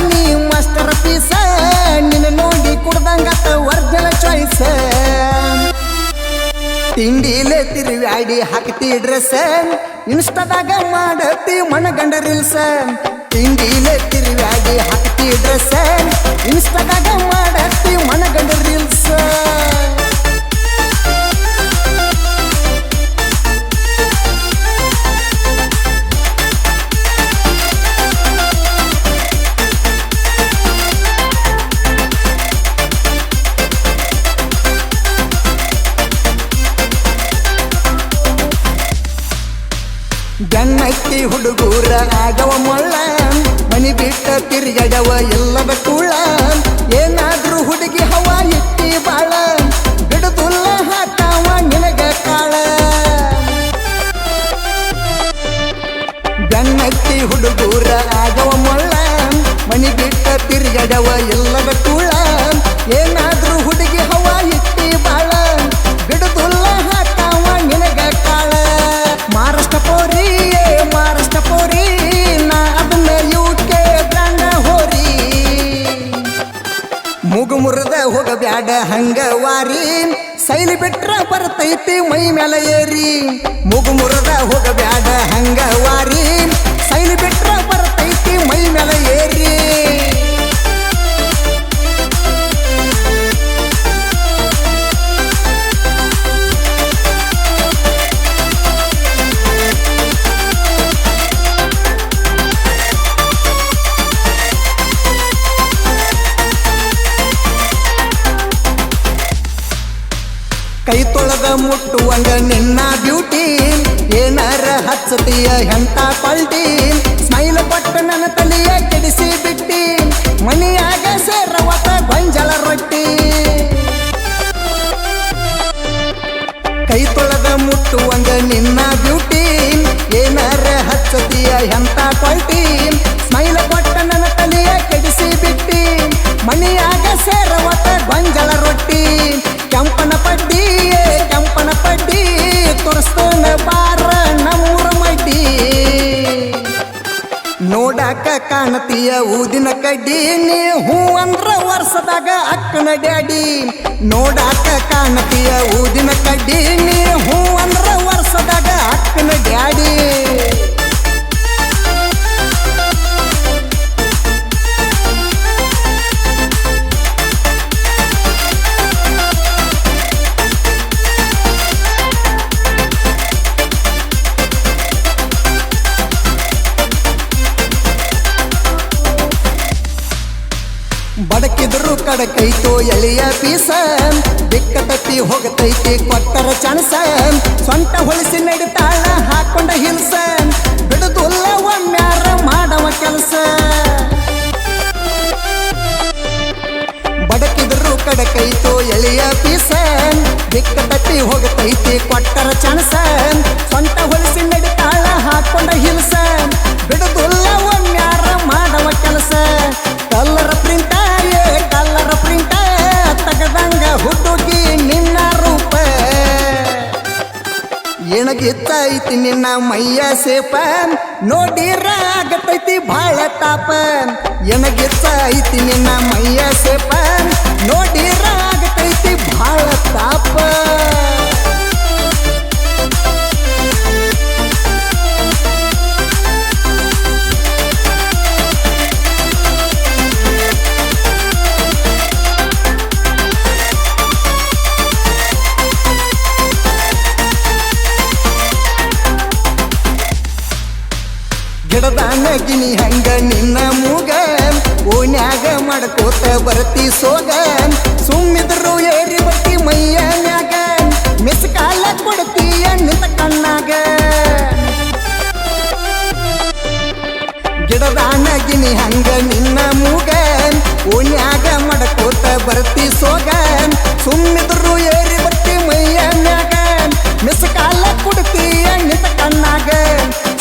ನೀ master piece ನಿನ್ನ ನೋಡಿ ಕುಡ್ದಂಗತ್ತ ಒರಿಜಿನಲ್ ಚಾಯ್ಸ್ ತಿಂಡಿಲೆ ತಿರುವ್ಯಾಡಿ ಹಾಕ್ತಿ ಡ್ರೆಸ್ ಇನ್ಸ್ಟಾದಾಗ ಮಾಡತಿ ಮನಗಂಡ ರೀಲ್ಸ್ ತಿಂಡಿಲೆ ತಿರುವ್ಯಾಡಿ ಹಾಕ್ತಿ ಡ್ರೆಸ್ ಇನ್ಸ್ಟಾದಾಗ ಮಾಡತಿ ಮನಗಂಡ ರೀಲ್ಸ್ ಬೆನ್ನತ್ತಿ ಹುಡುಗೂರ ಆಗವ ಮೊಳ್ಳ ಮನಿ ಬಿಟ್ಟ ತಿರುಗಡವ ಎಲ್ಲದ ಕೂಳ ಏನಾದ್ರೂ ಹುಡುಗಿ ಹವ ಇಟ್ಟಿ ಬಾಳ ಬಿಡುದುಲ್ಲ ಹಾಕಾವ ನಿನಗ ಕಾಳ ಬೆನ್ನತ್ತಿ ಹುಡುಗೂರ ಆಗವ ಮೊಳ್ಳ ಮನಿ ಬಿಟ್ಟ ತಿರುಗಡವ ಎಲ್ಲದ ಕೂಳ ಏನಾದ್ರೂ ಹುಡುಗಿ ಹವ ಇಟ್ಟಿ ಬಾಳ ಬಿಡುದುಲ್ಲ ಹಾಕಾವ ನಿನಗ ಕಾಳ ಮಹಾರಾಷ್ಟ್ರ ಪೋರಿ ನಾ ಅದನ್ನ ಯುಕೆ ಬ್ರಾಂಡ ಹೋರಿ ಮುಗು ಮುರದ ಹೋಗಬ್ಯಾಡ ಹಂಗ ವಾರಿ ಸೈಲಿ ಬಿಟ್ರ ಬರ್ತೈತಿ ಮೈ ಮೇಲೆ ಏರಿ ಮುಗು ಮುರದ ಹೋಗಬ್ಯಾಡ ಹಂಗ ವಾರಿ ಸೈಲಿ ಬಿಟ್ರ ಬರ್ತೈತಿ ಮೈ ಮೇಲೆ ಏರಿ ಕೈ ತೊಳೆದ ಮುಟ್ಟುವಂಗ ನಿನ್ನ ಬ್ಯೂಟಿ ಏನಾರ ಹಚ್ಚತೀಯ ಎಂತ ಪಲ್ಟಿ ಸ್ಮೈಲ್ ಕೊಟ್ಟ ನನ್ನ ತಲೆಯ ಕೆಡಿಸಿ ಬಿಟ್ಟಿ ಮನಿಯಾಗ ಸೇರವತ ಗೊಂಜಲ ರೊಟ್ಟಿ ಕೈ ತೊಳೆದ ಮುಟ್ಟುವಂಗ ನಿನ್ನ ಬ್ಯೂಟಿ ಏನಾರ ಹಚ್ಚತೀಯ ಎಂತ ಪಲ್ಟಿ ಸ್ಮೈಲ್ ಕೊಟ್ಟ ನನ್ನ ತಲೆಯ ಕೆಡಿಸಿ ಬಿಟ್ಟಿ ಮನಿಯಾಗ ಸೇರವತ ಗೊಂಜಲ ರೊಟ್ಟಿ ಕೆಂಪನ ಪಡ್ಡಿ ತೋರಿಸ್ತನ ಬಾರ ನಮ್ಮೂರ ಮಡ್ಡಿ ನೋಡಾಕ ಕಾಣತೀಯ ಊದಿನ ಕಡ್ಡಿ ನೀ ಹೂ ಅಂದ್ರ ವರ್ಷದಾಗ ಅಕ್ಕನ ಡ್ಯಾಡಿ ನೋಡಾಕ ಕಾಣತೀಯ ಊದಿನ ಕಡ್ಡಿ ನೀ ಹೂ ಅಂದ್ರ ವರ್ಷದಾಗ ಅಕ್ಕನ ಡ್ಯಾಡಿ ಬಡಕಿದ್ರು ಕಡಕೈತೋ ಎಳೆಯ ಪೀಸ ಬಿಕ್ಕ ತಪ್ಪಿ ಹೋಗತೈತಿ ಕೊಟ್ಟರ ಚಾನ್ಸ ಸ್ವಂತ ಹೊಲಿಸಿ ನಡಿತಾಳ ಹಾಕೊಂಡ ಹಿಲ್ಸ ಬಿಡುದುಲ್ಲ ಒಮ್ಮ್ಯಾರ ಮಾಡವ ಕೆಲಸ ಬಡಕಿದ್ರು ಕಡಕೈತೋ ಎಳೆಯ ಪೀಸ ಬಿಕ್ಕ ತಪ್ಪಿ ಹೋಗತೈತಿ ಕೊಟ್ಟರ ಚಾನ್ಸ ಸ್ವಂತ ಹೊಲಿಸಿ ನಡಿತಾಳ ಹಾಕೊಂಡ ಹಿಲ್ಸ ಬಿಡುದುಲ್ಲ ಒಮ್ಮ್ಯಾರ ಮಾಡವ ಕೆಲಸ ಕಲ್ಲರ ಪ್ರಿಂಟ ತಗದಂಗ ಹುಡುಗಿ ನಿನ್ನ ರೂಪ ಎಣಗಿತ್ತೈತಿ ನಿನ್ನ ಮೈಯ ಸೇಪ ನೋಡಿರ ಆಗತೈತಿ ಬಾಳ ತಾಪ ಎಣಗಿತ್ತೈತಿ ನಿನ್ನ ಮೈಯ ಸೇಪ ನೋಡಿರ ಆಗತೈತಿ ಬಾಳ ತಾಪ ಗಿಡದಾನ ಗಿನಿ ಹಂಗ ನಿನ್ನ ಮೂಗ ಓನ್ಯಾಗ ಮಾಡ್ಕೋತ ಬರ್ತಿ ಸೋಗ ಸುಮ್ಮಿದ್ರು ಏರಿ ಬರ್ತಿ ಮೈಯ ಮ್ಯಾಗ ಮಿಸ್ ಕಾಲ ಕೊಡ್ತೀಯ ನಿಂತ ಕಣ್ಣಾಗ ಗಿಡದಾನ ಗಿನಿ ಹಂಗ ನಿನ್ನ ಮೂಗ ಓನ್ಯಾಗ ಮಾಡ್ಕೋತ ಬರ್ತಿ ಸೋಗ ಸುಮ್ಮಿದ್ರು ಏರಿ ಬರ್ತಿ ಮೈಯ ಮ್ಯಾಗ ಮಿಸ್ ಕಾಲ ಕೊಡ್ತೀಯ ನಿಂತ ಕಣ್ಣಾಗ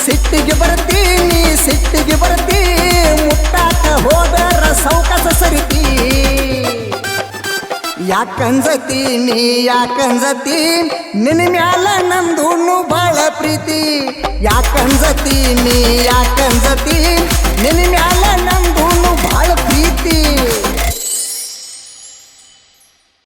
ಸಿಟ್ಟಿಗೆ ಬರ್ತೀನಿ ಸಿಟ್ಟಿಗೆ ಬರ್ತಿ ಮುಟ್ಟಾಕ ಹೋದರ ಸೌಕಸ ಸರಿತಿ ಯಾಕಂಜತಿ ನೀ ಯಾಕಂಜತಿ ನಿನ್ನ ಮ್ಯಾಲ ನಂದು ಬಾಳ ಪ್ರೀತಿ ಯಾಕಂಜತಿ ನೀ ಯಾಕಂಜತಿ